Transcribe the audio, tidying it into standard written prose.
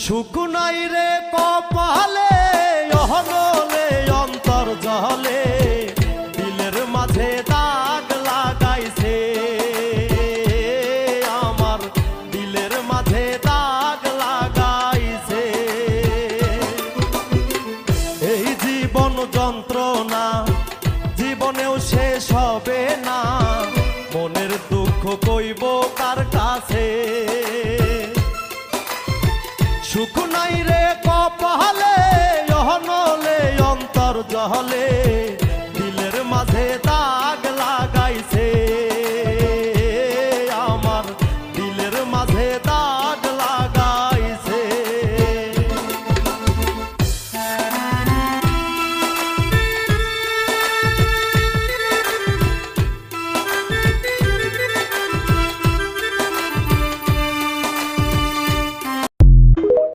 সুখ নাই রে কপালে অহনলে অন্তর জলে দিলের মাঝে দাগ লাগাইছে আমার দিলের মাঝে দাগ লাগাইছে এই জীবন যন্ত্রণা জীবনেও শেষ হবে না মনের দুঃখ কইব কার কাছে সুখ নাই রে কপালে